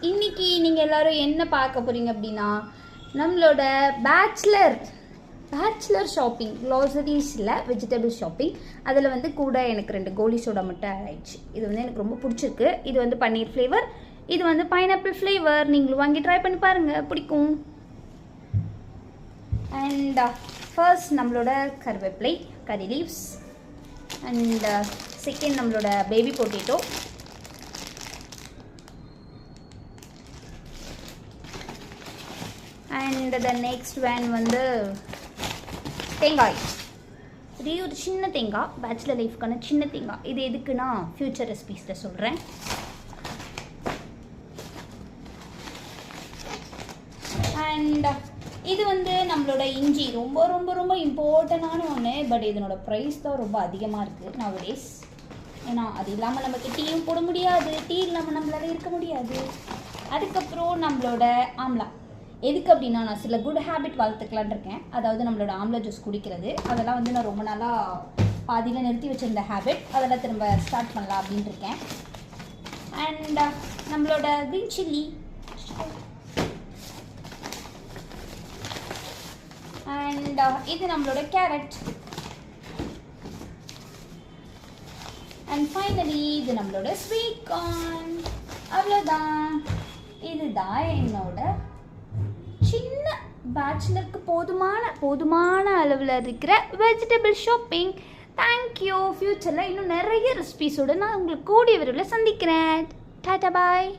இன்னைக்கு நீங்கள் எல்லோரும் என்ன பார்க்க போகிறீங்க அப்படின்னா நம்மளோட பேச்சுலர் ஷாப்பிங், க்ளாசரிஸில் வெஜிடபிள் ஷாப்பிங். அதில் வந்து கூட எனக்கு 2 கோலி சோடா மட்டும் ஆயிடுச்சு. இது வந்து எனக்கு ரொம்ப பிடிச்சிருக்கு. இது வந்து பன்னீர் ஃப்ளேவர், இது வந்து பைனாப்பிள் ஃப்ளேவர். நீங்களும் வாங்கி ட்ரை பண்ணி பாருங்கள், பிடிக்கும். அண்ட் ஃபர்ஸ்ட் நம்மளோட கருவேப்பிலை, கரி லீவ்ஸ். அண்ட் செகண்ட் நம்மளோட baby potato. And the next van வந்து தேங்காய். இது ஒரு சின்ன தேங்காய், பேச்சுலர் லைஃப்க்கான சின்ன தேங்காய். இது எதுக்குன்னா ஃப்யூச்சர் ரெசிபீஸில் சொல்கிறேன். அண்ட் இது வந்து நம்மளோட இஞ்சி, ரொம்ப ரொம்ப ரொம்ப இம்பார்ட்டண்டான ஒன்று. பட் இதனோட ப்ரைஸ் தான் ரொம்ப அதிகமாக இருக்குது நவடேஸ். ஏன்னா அது இல்லாமல் நமக்கு டீயும் போட முடியாது, டீ இல்லாமல் நம்மளால இருக்க முடியாது. அதுக்கப்புறம் நம்மளோட ஆம்லா. எதுக்கு அப்படின்னா நான் சில குட் ஹேபிட் வளர்த்துக்கலான் இருக்கேன். அதாவது நம்மளோட ஆம்லா ஜூஸ் குடிக்கிறது. அதெல்லாம் வந்து நான் ரொம்ப நாளாக பாதியில் நிறுத்தி வச்சுருந்த ஹேபிட். அதெல்லாம் திரும்ப ஸ்டார்ட் பண்ணலாம் அப்படின்ட்டு இருக்கேன். அண்ட் நம்மளோட க்ரீன் சில்லி. அண்ட் இது நம்மளோட கேரட். அண்ட் ஃபைனலி இது நம்மளோட ஸ்வீட் கார்ன். அவ்வளோதான். இதுதான் என்னோட சின்ன பேச்சுலருக்கு போதுமான அளவில் இருக்கிற வெஜிடபிள் ஷாப்பிங். தேங்க்யூ. ஃப்யூச்சரில் இன்னும் நிறைய ரெசிபீஸோடு நான் உங்களுக்கு கூடிய விரைவில் சந்திக்கிறேன். டாடா பாய்.